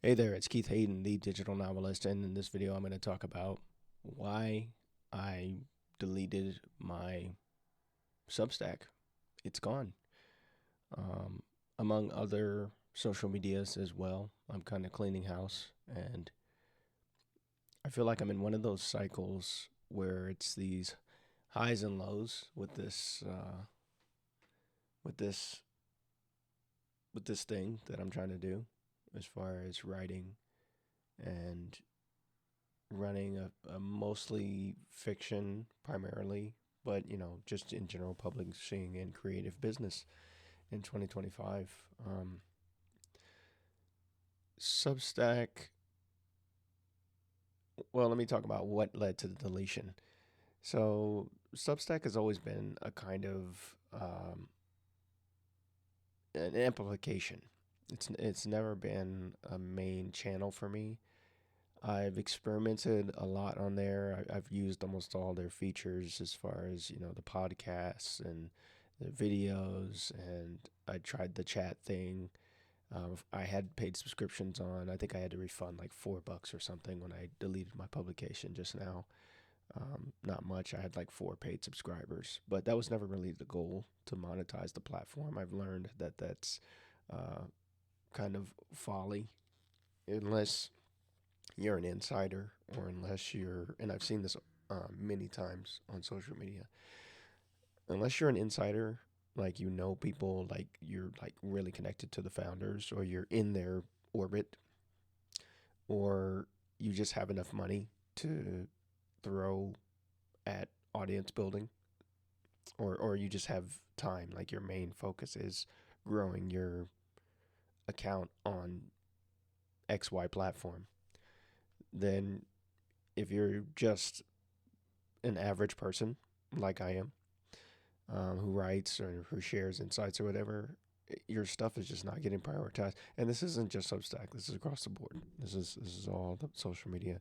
Hey there, it's Keith Hayden, the digital novelist, and in this video I'm going to talk about why I deleted my Substack. It's gone. Um, Among other social medias as well. I'm kind of cleaning house, and I feel like I'm in one of those cycles where it's these highs and lows with this with this thing that I'm trying to do as far as writing and running a mostly fiction primarily, but just in general publishing and creative business in 2025. Substack. Well, let me talk about what led to the deletion. So Substack has always been a kind of an amplification. It's never been a main channel for me. I've experimented a lot on there. I've used almost all their features as far as, the podcasts and the videos, and I tried the chat thing. I had paid subscriptions on. I think I had to refund like $4 or something when I deleted my publication just now. Not much. I had like 4 paid subscribers, but that was never really the goal to monetize the platform. I've learned that that's uh, kind of folly unless you're an insider or unless you're, and I've seen this many times on social media, unless you're an insider, like people, like you're like really connected to the founders or you're in their orbit, or you just have enough money to throw at audience building, or you just have time, like your main focus is growing your account on XY platform, then if you're just an average person like I am, who writes or who shares insights or whatever, your stuff is just not getting prioritized. And this isn't just Substack. This is across the board. This is all the social media.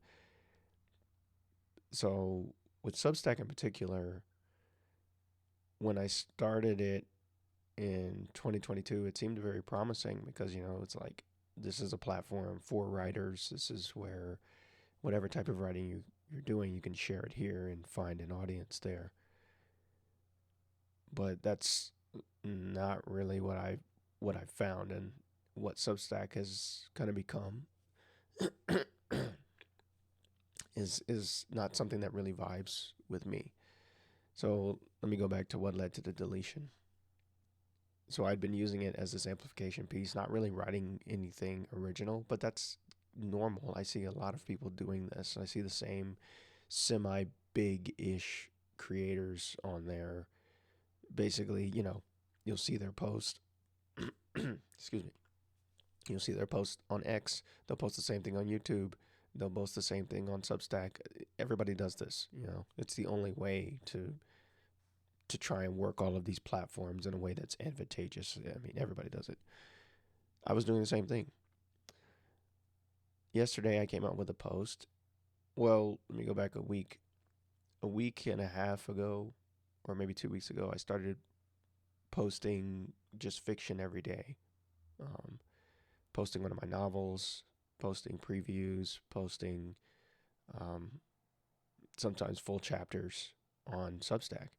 So with Substack in particular, when I started it in 2022, it seemed very promising because it's like this is a platform for writers. This is where whatever type of writing you're doing, you can share it here and find an audience there. But that's not really what I found, and what Substack has kind of become is not something that really vibes with me. So let me go back to what led to the deletion. So I'd been using it as this amplification piece, not really writing anything original, but that's normal. I see a lot of people doing this. I see the same semi big ish creators on there. Basically, you'll see their post. Excuse me. You'll see their post on X. They'll post the same thing on YouTube. They'll post the same thing on Substack. Everybody does this. It's the only way to try and work all of these platforms in a way that's advantageous. I mean, everybody does it. I was doing the same thing. Yesterday, I came out with a post. Well, let me go back a week. A week and a half ago, or maybe 2 weeks ago, I started posting just fiction every day. Um, Posting one of my novels, posting previews, posting um, sometimes full chapters on Substack.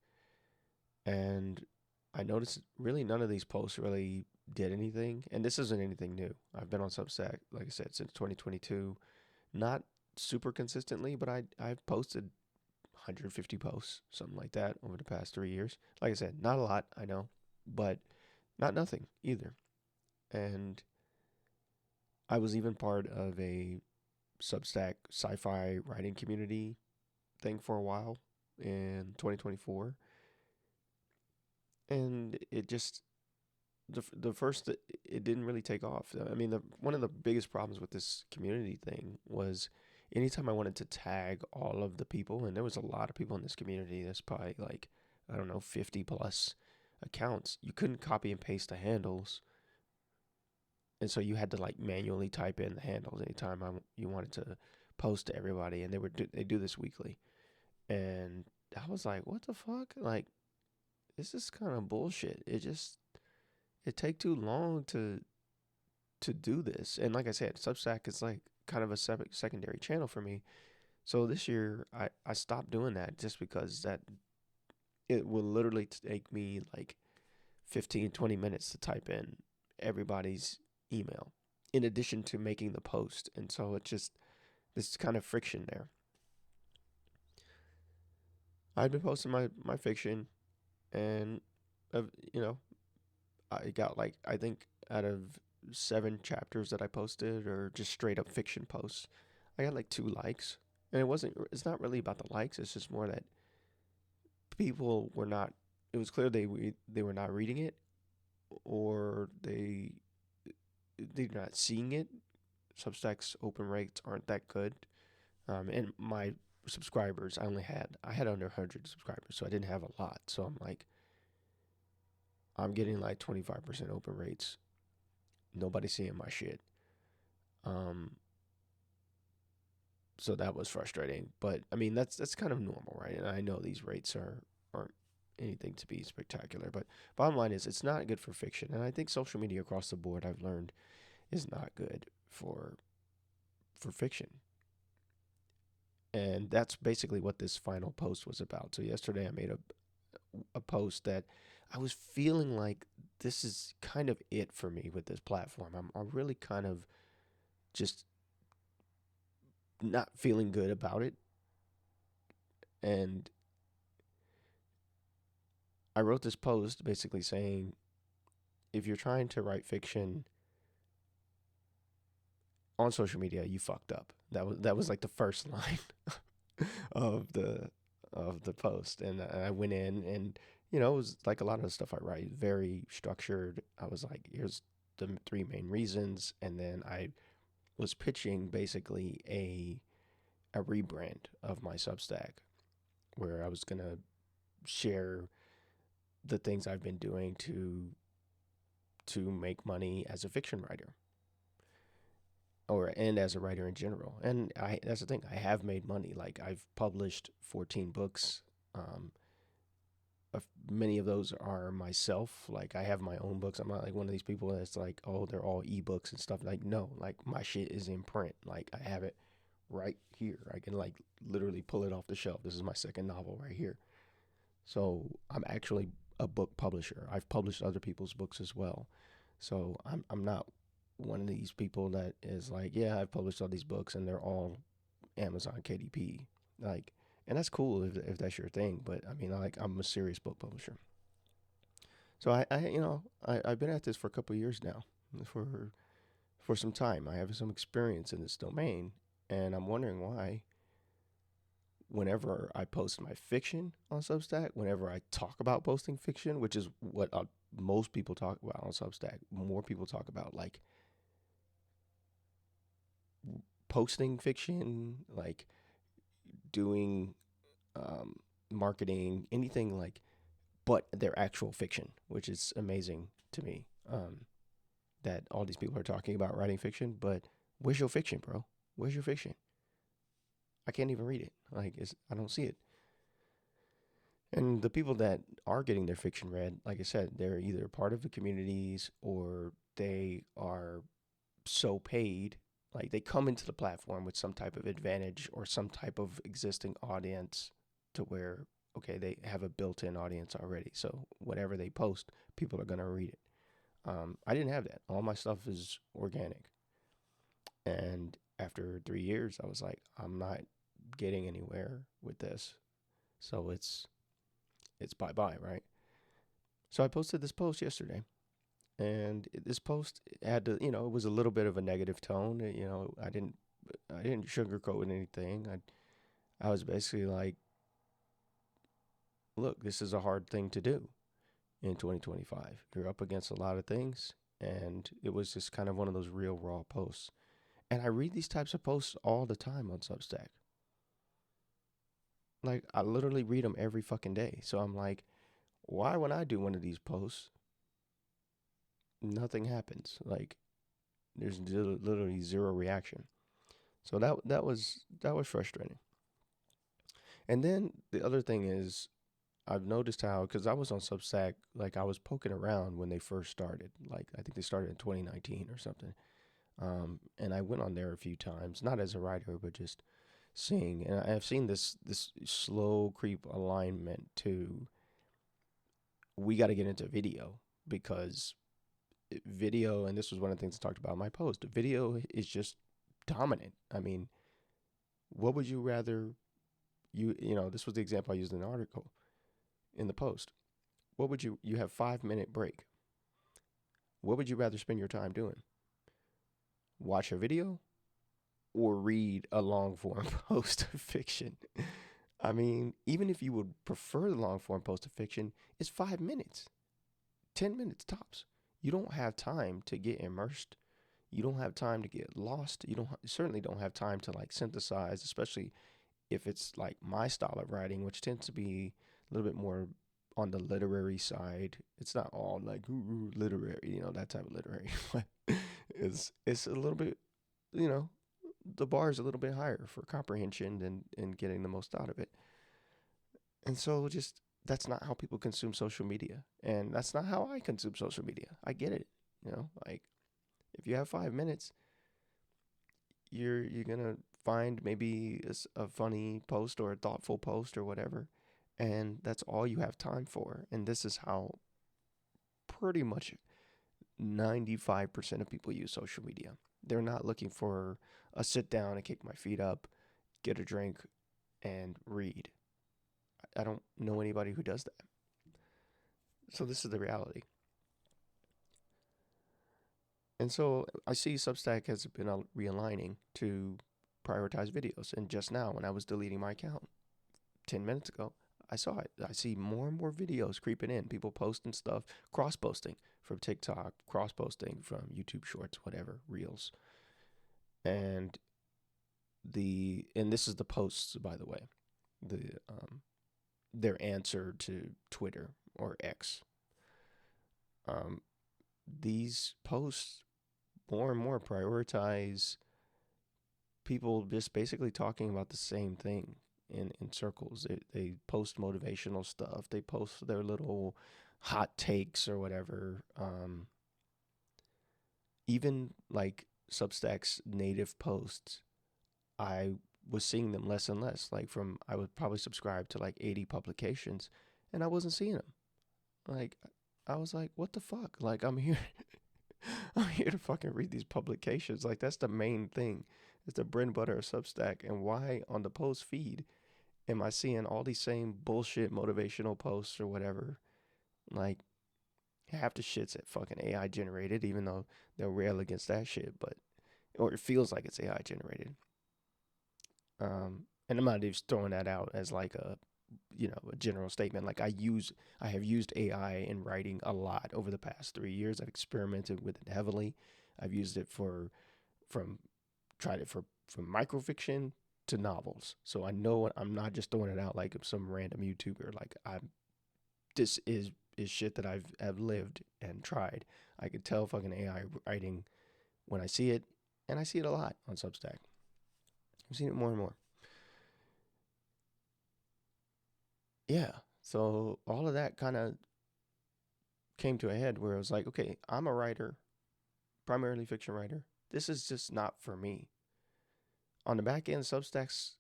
And I noticed really none of these posts really did anything. And this isn't anything new. I've been on Substack, like I said, since 2022. Not super consistently, but I've posted 150 posts, something like that, over the past 3 years. Like I said, not a lot, I know, but not nothing either. And I was even part of a Substack sci-fi writing community thing for a while in 2024, and it just the first it didn't really take off. I mean, one of the biggest problems with this community thing was anytime I wanted to tag all of the people, and there was a lot of people in this community. There's probably like, I don't know, 50 plus accounts. You couldn't copy and paste the handles, and so you had to like manually type in the handles anytime you wanted to post to everybody, and they do this weekly, and I was like, what the fuck? Like, this is kind of bullshit. It take too long to do this. And like I said, Substack is like kind of a secondary channel for me. So this year I stopped doing that just because that it will literally take me like 15, 20 minutes to type in everybody's email in addition to making the post. And so it just, this kind of friction there. I've been posting my fiction and, you know, I got like, I think out of 7 chapters that I posted or just straight up fiction posts, I got like 2 likes. And it's not really about the likes. It's just more that people were not, it was clear they were not reading it, or they're not seeing it. Substack's open rates aren't that good. And my subscribers, I had under 100 subscribers, so I didn't have a lot. So I'm like, I'm getting like 25% open rates. Nobody's seeing my shit. So that was frustrating. But I mean, that's kind of normal, right? And I know these rates aren't anything to be spectacular. But bottom line is, it's not good for fiction. And I think social media across the board, I've learned, is not good for fiction. And that's basically what this final post was about. So yesterday I made a post that I was feeling like this is kind of it for me with this platform. I'm really kind of just not feeling good about it. And I wrote this post basically saying, if you're trying to write fiction on social media, you fucked up. That was like the first line of the post, and I went in, and it was like a lot of the stuff I write, very structured. I was like, here's the 3 main reasons, and then I was pitching basically a rebrand of my Substack, where I was gonna share the things I've been doing to make money as a fiction writer, and as a writer in general. And that's the thing, I have made money. Like, I've published 14 books. Many of those are myself. Like, I have my own books. I'm not like one of these people that's like, oh, they're all ebooks and stuff. Like, no, like, my shit is in print. Like, I have it right here. I can like literally pull it off the shelf. This is my second novel right here. So I'm actually a book publisher. I've published other people's books as well. So I'm not one of these people that is like, yeah, I've published all these books and they're all Amazon KDP. Like, and that's cool if that's your thing. But I mean, like, I'm a serious book publisher. So I've been at this for a couple of years now, for some time. I have some experience in this domain, and I'm wondering why, whenever I post my fiction on Substack, whenever I talk about posting fiction, which is what most people talk about on Substack, more people talk about like posting fiction, like doing marketing, anything like, but their actual fiction, which is amazing to me. That all these people are talking about writing fiction, but where's your fiction, bro? Where's your fiction? I can't even read it. Like, I don't see it. And the people that are getting their fiction read, like I said, they're either part of the communities or they are so paid. Like, they come into the platform with some type of advantage or some type of existing audience to where, okay, they have a built-in audience already. So whatever they post, people are going to read it. I didn't have that. All my stuff is organic. And after 3 years, I was like, I'm not getting anywhere with this. So it's bye-bye, right? So I posted this post yesterday. And this post had to, it was a little bit of a negative tone. I didn't sugarcoat anything. I was basically like, look, this is a hard thing to do in 2025. You're up against a lot of things, and it was just kind of one of those real raw posts. And I read these types of posts all the time on Substack. Like, I literally read them every fucking day. So I'm like, why, when I do one of these posts, nothing happens? Like, there's literally zero reaction. So that was frustrating. And then the other thing is, I've noticed how, because I was on Substack, like I was poking around when they first started. Like I think they started in 2019 or something. And I went on there a few times, not as a writer, but just seeing. And I've seen this slow creep alignment to we got to get into video because video, and this was one of the things I talked about in my post. Video is just dominant. I mean, what would you rather this was the example I used in the article in the post. What would you have 5 minute break? What would you rather spend your time doing? Watch a video or read a long form post of fiction? I mean, even if you would prefer the long form post of fiction, it's 5 minutes, 10 minutes tops. You don't have time to get immersed. You don't have time to get lost. Certainly don't have time to like synthesize, especially if it's like my style of writing, which tends to be a little bit more on the literary side. It's not all like literary, that type of literary. But it's a little bit, you know, the bar is a little bit higher for comprehension and getting the most out of it. And so just that's not how people consume social media. And that's not how I consume social media. I get it. Like if you have 5 minutes, you're gonna find maybe a funny post or a thoughtful post or whatever, and that's all you have time for. And this is how pretty much 95% of people use social media. They're not looking for a sit down and kick my feet up, get a drink, and read. I don't know anybody who does that. So this is the reality. And so I see Substack has been realigning to prioritize videos. And just now, when I was deleting my account 10 minutes ago, I saw it. I see more and more videos creeping in. People posting stuff, cross posting from TikTok, cross posting from YouTube Shorts, whatever, Reels. And this is the posts, by the way, the their answer to Twitter or X. These posts more and more prioritize people just basically talking about the same thing in circles. They post motivational stuff. They post their little hot takes or whatever. Even like Substack's native posts, I was seeing them less and less. Like I would probably subscribe to like 80 publications and I wasn't seeing them. Like, I was like, what the fuck? Like, I'm here. I'm here to fucking read these publications. Like, that's the main thing. It's the bread and butter of Substack. And why on the post feed am I seeing all these same bullshit motivational posts or whatever? Like, half the shit's fucking AI generated, even though they'll rail against that shit, or it feels like it's AI generated. And I'm not just throwing that out as like a general statement. Like I have used AI in writing a lot over the past 3 years. I've experimented with it heavily. I've used it tried it from microfiction to novels. So I know I'm not just throwing it out like some random YouTuber. Like this is shit that I've lived and tried. I could tell fucking AI writing when I see it, and I see it a lot on Substack. I've seen it more and more. Yeah. So all of that kind of came to a head where I was like, okay, I'm a writer, primarily fiction writer. This is just not for me. On the back end, Substacks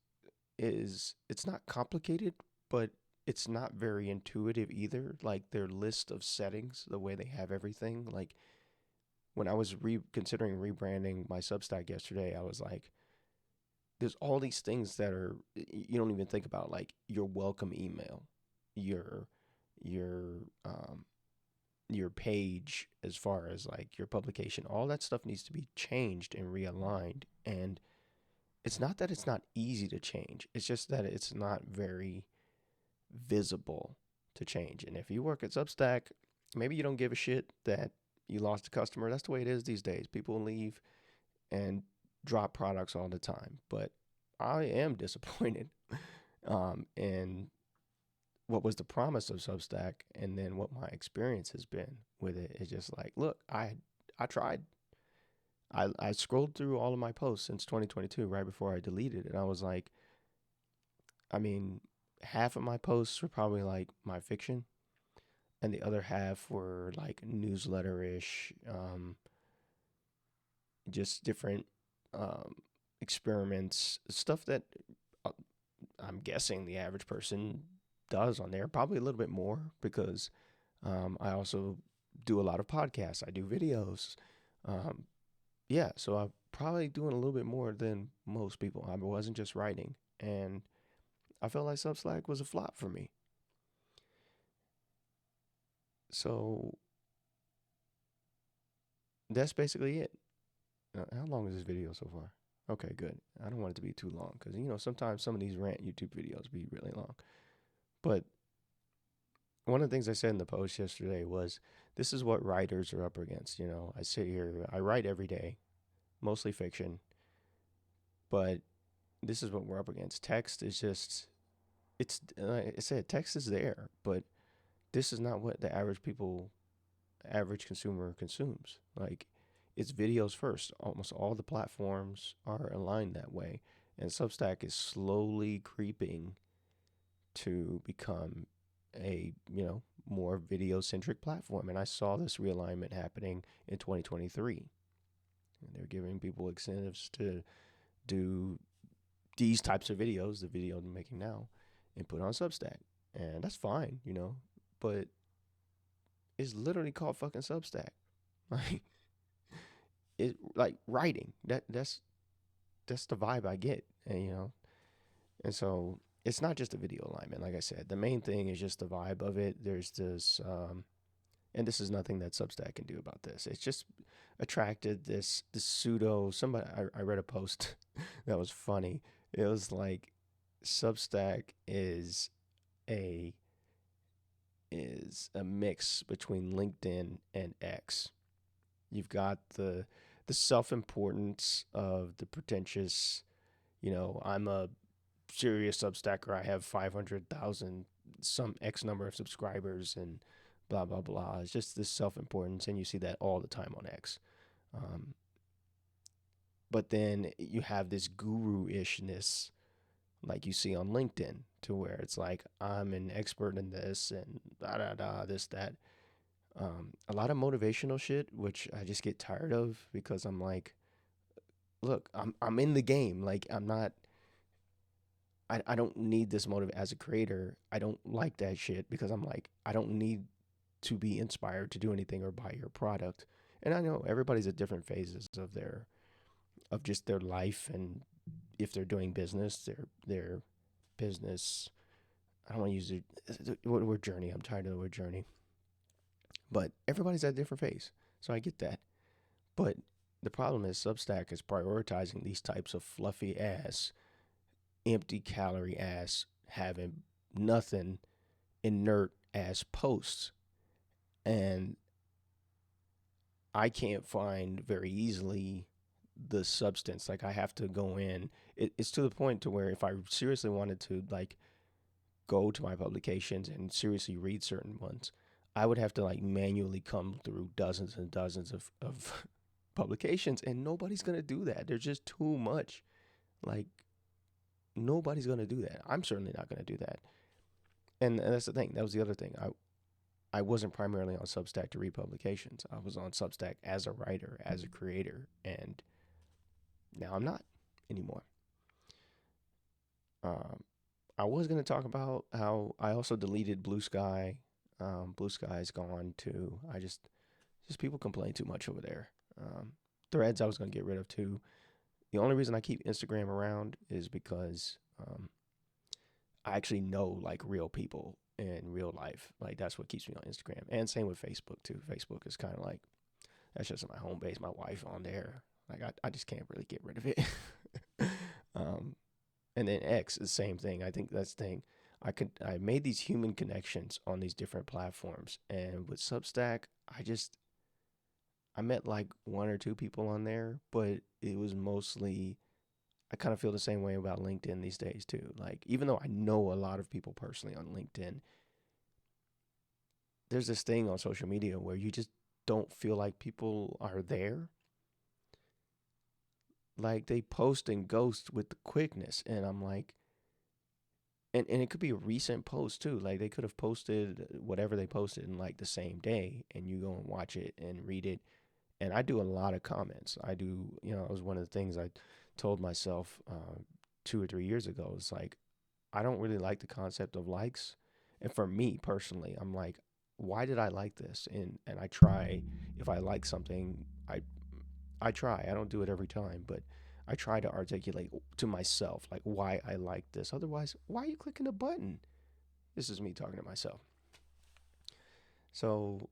it's not complicated, but it's not very intuitive either. Like their list of settings, the way they have everything. Like when I was considering rebranding my Substack yesterday, I was like, there's all these things that are you don't even think about, like your welcome email, your your um your page, as far as like your publication, all that stuff needs to be changed and realigned. And it's not that it's not easy to change, it's just that it's not very visible to change. And if you work at Substack, maybe you don't give a shit that you lost a customer. That's the way it is these days. People leave and drop products all the time. But I am disappointed in what was the promise of Substack, and then what my experience has been with it is just like, look, I tried. I scrolled through all of my posts since 2022, right before I deleted it, and I was like, I mean, half of my posts were probably like my fiction, and the other half were like newsletter-ish, just different um, experiments, stuff that uh, I'm guessing the average person does on there, probably a little bit more because I also do a lot of podcasts. I do videos. Um, yeah, so I'm probably doing a little bit more than most people. I wasn't just writing, and I felt like Substack was a flop for me. So that's basically it. How long is this video so far? Okay, good. I don't want it to be too long because sometimes some of these rant YouTube videos be really long. But one of the things I said in the post yesterday was this is what writers are up against. I sit here, I write every day, mostly fiction, but this is what we're up against. Text is just, it's, like I said, text is there, but this is not what the average consumer consumes. Like, it's videos first. Almost all the platforms are aligned that way. And Substack is slowly creeping to become a, more video centric platform. And I saw this realignment happening in 2023. And they're giving people incentives to do these types of videos, the video I'm making now, and put on Substack. And that's fine, but it's literally called fucking Substack. Like, it like writing. That's the vibe I get. And so it's not just a video alignment, like I said. The main thing is just the vibe of it. There's this and this is nothing that Substack can do about this. It's just attracted this pseudo somebody. I read a post that was funny. It was like Substack a is a mix between LinkedIn and X. You've got the self-importance of the pretentious, I'm a serious Substacker. I have 500,000 some X number of subscribers and blah blah blah. It's just this self-importance, and you see that all the time on X. Um, but then you have this guru-ishness like you see on LinkedIn, to where it's like I'm an expert in this and da da da this that. A lot of motivational shit, which I just get tired of because I'm like, look, I'm in the game. Like I'm not. I don't need this motive as a creator. I don't like that shit because I'm like, I don't need to be inspired to do anything or buy your product. And I know everybody's at different phases of just their life, and if they're doing business, their business. I don't want to use the word journey. I'm tired of the word journey. But everybody's at a different phase, so I get that. But the problem is Substack is prioritizing these types of fluffy ass, empty calorie ass, having nothing, inert ass posts. And I can't find very easily the substance. Like I have to go in. It's to the point to where if I seriously wanted to like go to my publications and seriously read certain ones, I would have to like manually come through dozens and dozens of publications, and nobody's gonna do that. There's just too much. Like nobody's gonna do that. I'm certainly not gonna do that. And that's the thing. That was the other thing. I wasn't primarily on Substack to read publications. I was on Substack as a writer, as a creator, and now I'm not anymore. Um, I was gonna talk about how I also deleted Blue Sky. Blue Sky is gone too. Just people complain too much over there. Threads I was gonna get rid of too. The only reason I keep Instagram around is because I actually know like real people in real life. Like that's what keeps me on Instagram. And same with Facebook too. Facebook is kind of like that's just my home base. My wife on there. Like I just can't really get rid of it. um, and then X is the same thing. I think that's the thing. I made these human connections on these different platforms, and with Substack, I met like one or two people on there, but it was mostly I kind of feel the same way about LinkedIn these days too. Like even though I know a lot of people personally on LinkedIn, there's this thing on social media where you just don't feel like people are there. Like they post and ghost with the quickness, and I'm like, and it could be a recent post too. Like they could have posted whatever they posted in like the same day, and you go and watch it and read it. And I do a lot of comments. I do, it was one of the things I told myself 2 or 3 years ago. It's like I don't really like the concept of likes, and for me personally, I'm like, why did I like this? And I try, if I like something, I try. I don't do it every time, but I try to articulate to myself like why I like this. Otherwise, why are you clicking a button? This is me talking to myself. So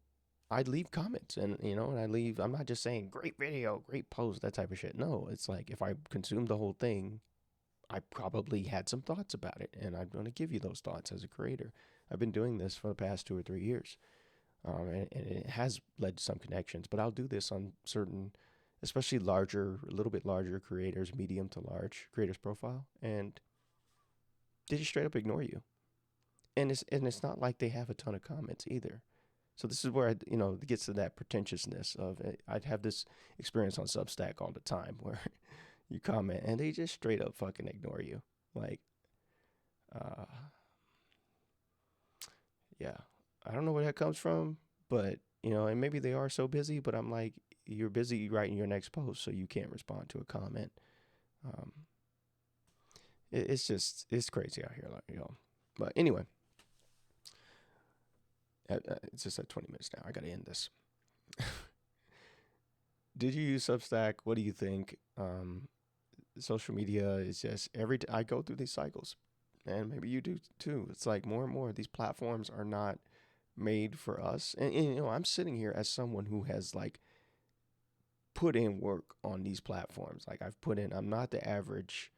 I'd leave comments and I leave, I'm not just saying great video, great post, that type of shit. No, it's like if I consumed the whole thing, I probably had some thoughts about it, and I'm going to give you those thoughts as a creator. I've been doing this for the past 2 or 3 years, and it has led to some connections, but I'll do this on certain, especially larger, a little bit larger creators, medium to large creators profile, and they just straight up ignore you. And it's not like they have a ton of comments either. So this is where it gets to that pretentiousness of I'd have this experience on Substack all the time where you comment and they just straight up fucking ignore you. Like, uh, yeah, I don't know where that comes from, but and maybe they are so busy, but I'm like, you're busy writing your next post, so you can't respond to a comment. Um, it's crazy out here, like But anyway, it's just at 20 minutes now. I gotta end this. Did you use Substack? What do you think? Social media is just I go through these cycles, and maybe you do too. It's like more and more these platforms are not made for us. And I'm sitting here as someone who has like put in work on these platforms. Like I'm not the average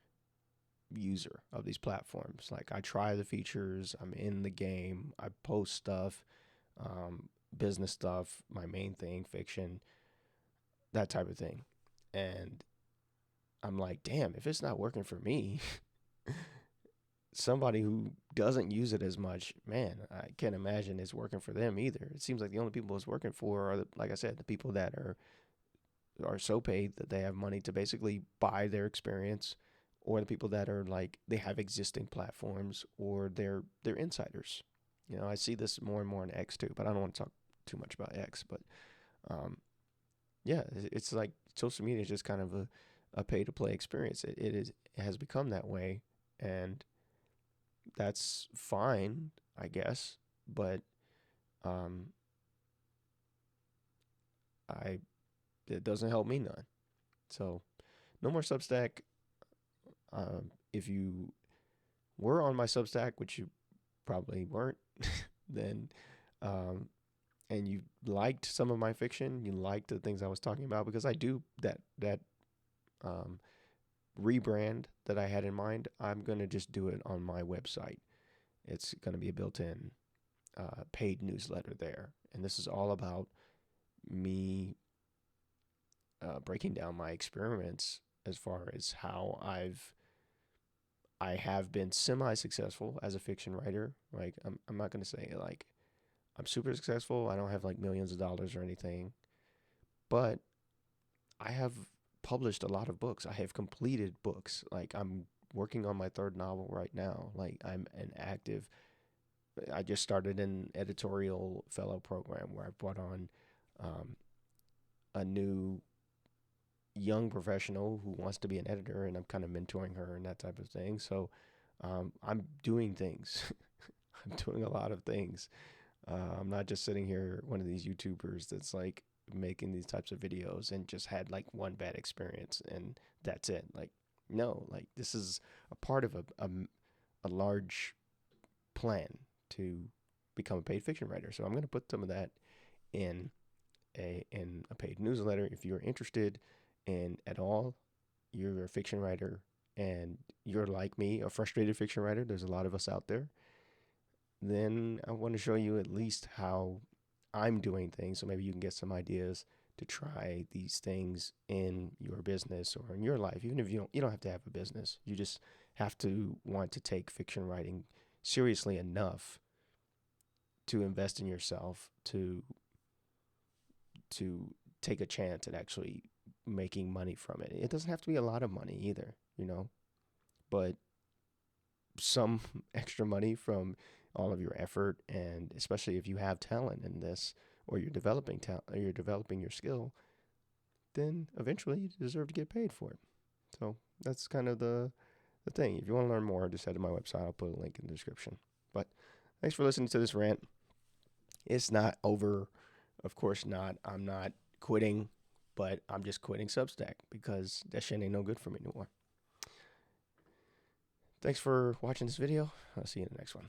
user of these platforms. Like I try the features, I'm in the game, I post stuff, business stuff, my main thing, fiction, that type of thing. And I'm like, damn, if it's not working for me, somebody who doesn't use it as much, man, I can't imagine it's working for them either. It seems like the only people it's working for are, like I said, the people that are so paid that they have money to basically buy their experience, or the people that are like they have existing platforms, or they're insiders. I see this more and more in X too, but I don't want to talk too much about X. But um, yeah, it's like social media is just kind of a pay to play experience. It has become that way, and that's fine, I guess. But um, I it doesn't help me none. So no more Substack. If you were on my Substack, which you probably weren't, then and you liked some of my fiction, you liked the things I was talking about, because I do that um, rebrand that I had in mind. I'm gonna just do it on my website. It's gonna be a built-in paid newsletter there, and this is all about me breaking down my experiments as far as how I have been semi-successful as a fiction writer. Like I'm not gonna say like I'm super successful. I don't have like millions of dollars or anything, but I have published a lot of books. I have completed books. Like I'm working on my third novel right now. Like I'm an active. I just started an editorial fellow program where I brought on um, a new young professional who wants to be an editor, and I'm kind of mentoring her and that type of thing. So I'm doing things. I'm doing a lot of things. I'm not just sitting here, one of these YouTubers that's like making these types of videos and just had like one bad experience and that's it. Like, no, like this is a part of a large plan to become a paid fiction writer. So I'm going to put some of that in a paid newsletter. If you're interested in at all, you're a fiction writer and you're like me, a frustrated fiction writer. There's a lot of us out there. Then I want to show you at least how I'm doing things, so maybe you can get some ideas to try these things in your business or in your life. Even if you don't have to have a business, you just have to want to take fiction writing seriously enough to invest in yourself, to take a chance at actually making money from it. It doesn't have to be a lot of money either, but some extra money from all of your effort, and especially if you have talent in this, or you're developing talent, or you're developing your skill, then eventually you deserve to get paid for it. So that's kind of the thing. If you want to learn more, just head to my website. I'll put a link in the description. But thanks for listening to this rant. It's not over. Of course not. I'm not quitting, but I'm just quitting Substack because that shit ain't no good for me anymore. Thanks for watching this video. I'll see you in the next one.